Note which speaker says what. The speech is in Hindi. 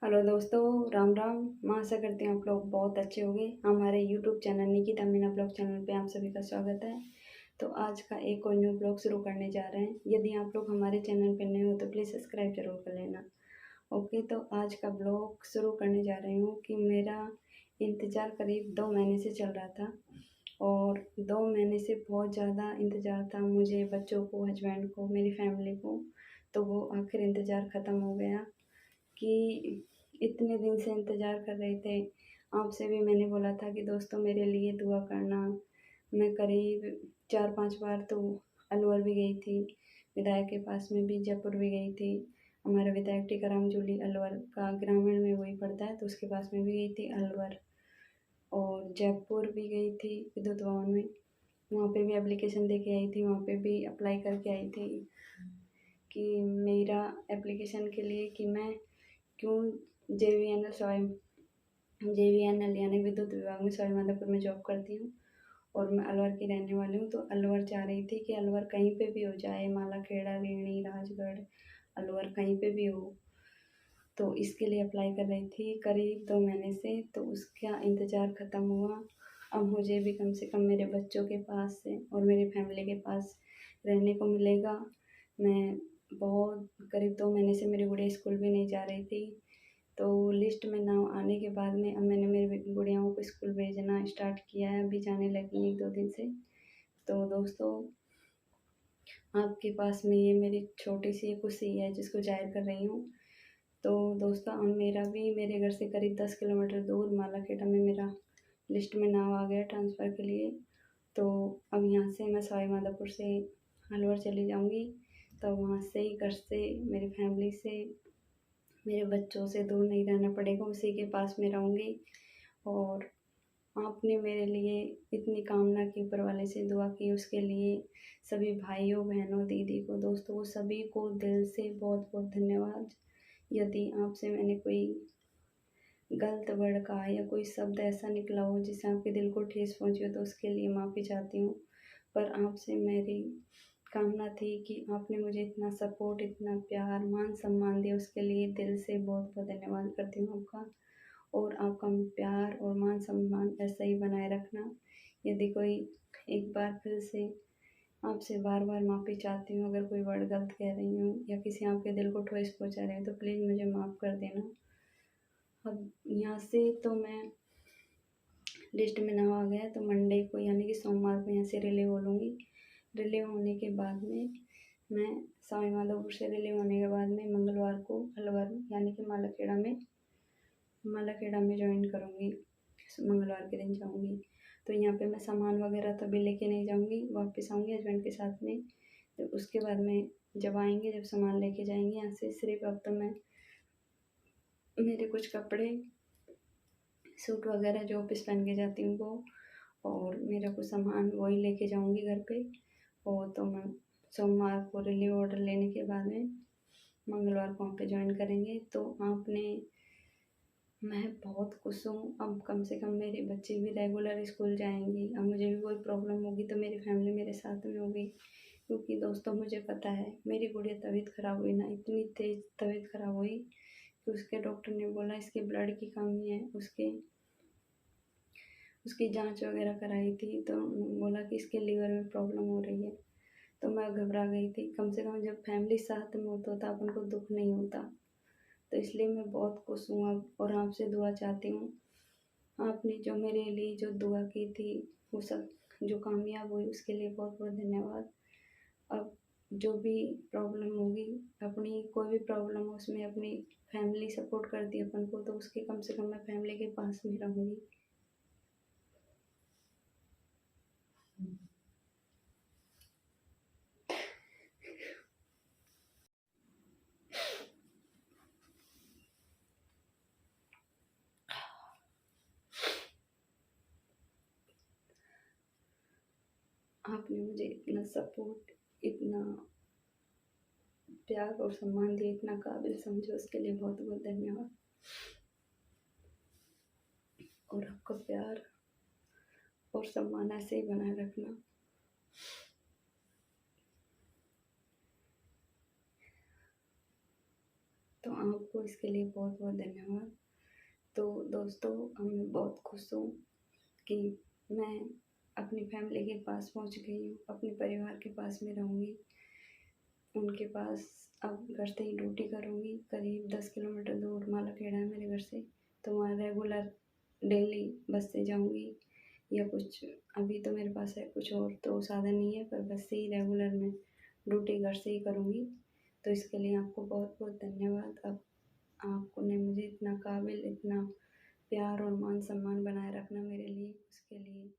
Speaker 1: हेलो दोस्तों, राम राम। मैं आशा करती हूँ आप लोग बहुत अच्छे होंगे। हमारे YouTube channel Nikita Meena blog channel पे आप सभी का स्वागत है। तो आज का एक और न्यू ब्लॉग शुरू करने जा रहे हैं। यदि आप लोग हमारे चैनल पर नए हो तो प्लीज़ सब्सक्राइब जरूर कर लेना। ओके, तो आज का ब्लॉग शुरू करने जा रही हूँ कि मेरा इंतज़ार करीब 2 महीने से चल रहा था और 2 महीने से बहुत ज़्यादा इंतज़ार था मुझे, बच्चों को, हस्बैंड को, मेरी फैमिली को। तो वो आखिर इंतज़ार ख़त्म हो गया कि इतने दिन से इंतज़ार कर रहे थे। आपसे भी मैंने बोला था कि दोस्तों मेरे लिए दुआ करना। मैं करीब 4-5 बार तो अलवर भी गई थी, विधायक के पास में भी जयपुर भी गई थी। हमारा विधायक टीकाराम जूली अलवर का ग्रामीण में वही पड़ता है, तो उसके पास में भी गई थी अलवर। और जयपुर भी गई थी विद्युत भवन में, वहाँ पे भी एप्लीकेशन दे के आई थी, वहाँ पे भी अप्लाई करके आई थी कि मेरा एप्लीकेशन के लिए कि मैं क्यों JVNL यानी विद्युत विभाग में सवाई माधोपुर में जॉब करती हूँ और मैं अलवर की रहने वाली हूँ। तो अलवर चाह रही थी कि अलवर कहीं पे भी हो जाए, मालाखेड़ा, रीणी, राजगढ़, अलवर कहीं पे भी हो। तो इसके लिए अप्लाई कर रही थी करीब 2 महीने से। तो उसका इंतज़ार ख़त्म हुआ। अब मुझे भी कम से कम मेरे बच्चों के पास से और मेरी फैमिली के पास रहने को मिलेगा। मैं बहुत करीब 2 महीने से मेरी गुड़िया स्कूल भी नहीं जा रही थी। तो लिस्ट में नाम आने के बाद में अब मैंने मेरी गुड़ियाओं को स्कूल भेजना स्टार्ट किया है, अभी जाने लगी 1-2 दिन से। तो दोस्तों, आपके पास में ये मेरी छोटी सी खुशी है जिसको जाहिर कर रही हूँ। तो दोस्तों, अब मेरा भी मेरे घर से करीब 10 किलोमीटर दूर मालाखेड़ा में मेरा लिस्ट में नाम आ गया ट्रांसफ़र के लिए। तो अब यहाँ से मैं सवाई माधोपुर से अलवर चली जाऊँगी। तो वहाँ से ही, घर से, मेरी फैमिली से, मेरे बच्चों से दूर नहीं रहना पड़ेगा, उसी के पास में रहूँगी। और आपने मेरे लिए इतनी कामना की, ऊपर वाले से दुआ की, उसके लिए सभी भाइयों, बहनों, दीदी को, दोस्तों को, सभी को दिल से बहुत बहुत धन्यवाद। यदि आपसे मैंने कोई गलत वर्ड कहा या कोई शब्द ऐसा निकला हो जिससे आपके दिल को ठेस पहुंची हो तो उसके लिए माफ़ी चाहती हूँ। पर आपसे मेरी कामना थी कि आपने मुझे इतना सपोर्ट, इतना प्यार, मान सम्मान दिया, उसके लिए दिल से बहुत बहुत धन्यवाद करती हूँ आपका। और आपका प्यार और मान सम्मान ऐसा ही बनाए रखना। यदि कोई एक बार फिर से आपसे बार बार माफ़ी चाहती हूँ, अगर कोई वर्ड गलत कह रही हूँ या किसी आपके दिल को ठेस पहुँचा रहे हैं तो प्लीज़ मुझे माफ़ कर देना। अब यहाँ से तो मैं लिस्ट में नाम आ गया तो मंडे को यानी कि सोमवार को यहाँ से रिलीव हो लूँगी। रिलीव होने के बाद में मैं सवाई माधोपुर से रिलीव होने के बाद में मंगलवार को अलवर यानी कि मालाखेड़ा में ज्वाइन करूँगी। मंगलवार के दिन जाऊँगी। तो यहाँ पे मैं सामान वगैरह तो अभी लेके नहीं जाऊँगी, वापस आऊँगी हस्बैंड के साथ में। तो उसके बाद में जब आएंगे, जब सामान लेके जाएंगे यहाँ से, सिर्फ अब तो मैं मेरे कुछ कपड़े, सूट वगैरह जो ऑफिस पहन के जाती हूँ वो, और मेरा कुछ सामान वही लेके जाऊँगी घर पे। और तो मैं सोमवार को रिलीव ऑर्डर लेने के बाद में मंगलवार को वहाँ पे ज्वाइन करेंगे। तो आपने मैं बहुत खुश हूँ। अब कम से कम मेरे बच्चे भी रेगुलर स्कूल जाएंगे। अब मुझे भी कोई प्रॉब्लम होगी तो मेरी फैमिली मेरे साथ में होगी। क्योंकि दोस्तों, मुझे पता है मेरी गुड़िया तबीयत ख़राब हुई ना, इतनी तेज़ तबीयत ख़राब हुई कि उसके डॉक्टर ने बोला इसके ब्लड की कमी है। उसकी जांच वगैरह कराई थी तो बोला कि इसके लीवर में प्रॉब्लम हो रही है। तो मैं घबरा गई थी। कम से कम जब फैमिली साथ में होता तो अपन को दुख नहीं होता। तो इसलिए मैं बहुत खुश हूँ अब, और आपसे दुआ चाहती हूँ। आपने जो मेरे लिए जो दुआ की थी वो सब जो कामयाब हुई उसके लिए बहुत बहुत धन्यवाद। अब जो भी प्रॉब्लम होगी, अपनी कोई भी प्रॉब्लम हो उसमें अपनी फैमिली सपोर्ट करती है अपन को, तो उसके कम से कम मैं फैमिली के पास में रहूँगी। आपने मुझे इतना सपोर्ट, इतना प्यार और सम्मान दिया, इतना काबिल समझो, उसके लिए बहुत बहुत धन्यवाद। और आपका प्यार और सम्मान ऐसे ही बनाए रखना। तो आपको इसके लिए बहुत बहुत धन्यवाद। तो दोस्तों, मैं बहुत खुश हूँ कि मैं अपनी फैमिली के पास पहुँच गई हूँ, अपने परिवार के पास में रहूँगी। उनके पास अब घर से ही ड्यूटी करूँगी। करीब 10 किलोमीटर दूर मालाखेड़ा है मेरे घर से, तो वहाँ रेगुलर डेली बस से जाऊँगी, या कुछ अभी तो मेरे पास है कुछ और तो साधन नहीं है, पर बस से ही रेगुलर मैं ड्यूटी घर से ही करूँगी। तो इसके लिए आपको बहुत बहुत धन्यवाद। अब आपने मुझे इतना काबिल, इतना प्यार और मान सम्मान बनाए रखना मेरे लिए, उसके लिए